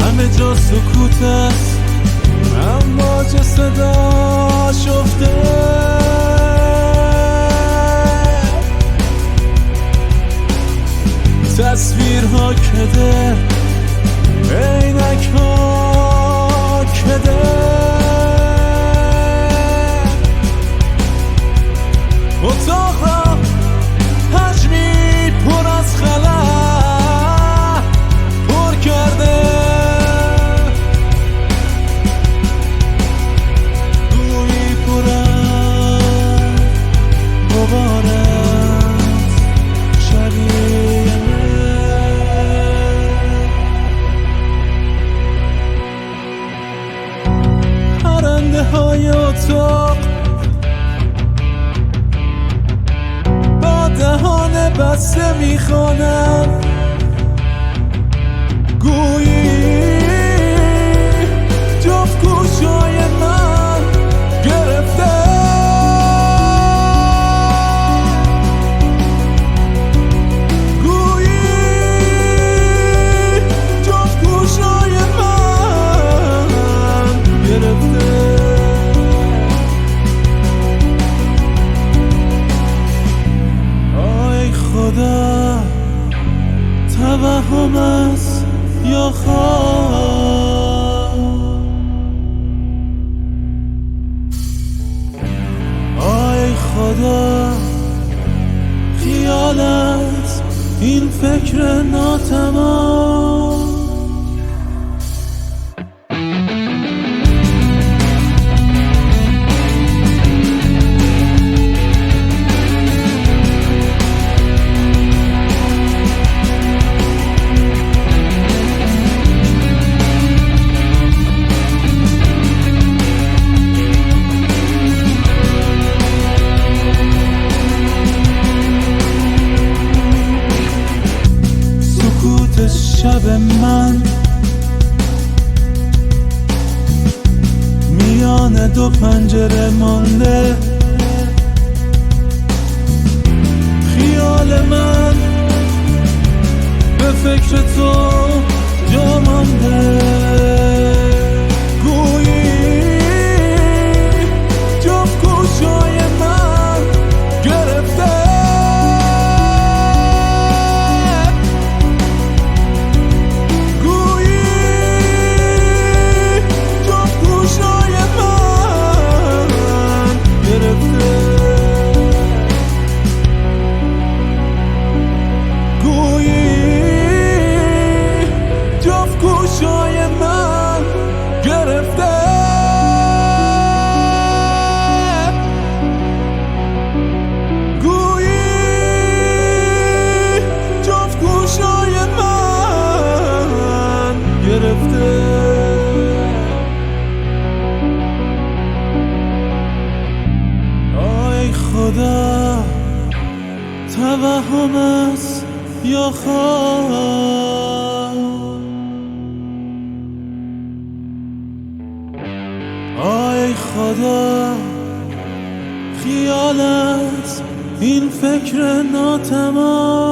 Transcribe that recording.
همه جا سکوت است اما چه صدا شفته، تصویرها کده، عینک ها کده، اتاق را حجمی پر از خلا پر کرده، گویی پر از غبارت شبیه پرنده های اتاق با دهان بسته میخوانم، گویی جفت گوشای من گرفته، گویی جفت گوشای من گرفته. آی خدا، توهم است یا خواب؟ آی خدا، خیال است این فکر ناتمام؟ شب من میان دو پنجره مانده، خیال من به فکر تو جا مانده، گویی جفت گوشای من گرفته، گوشای من گرفته، گویی جفت گوشای من گرفته. آی خدا، توهم است یا خواب؟ آی خدا، خیال است این فکر ناتمام؟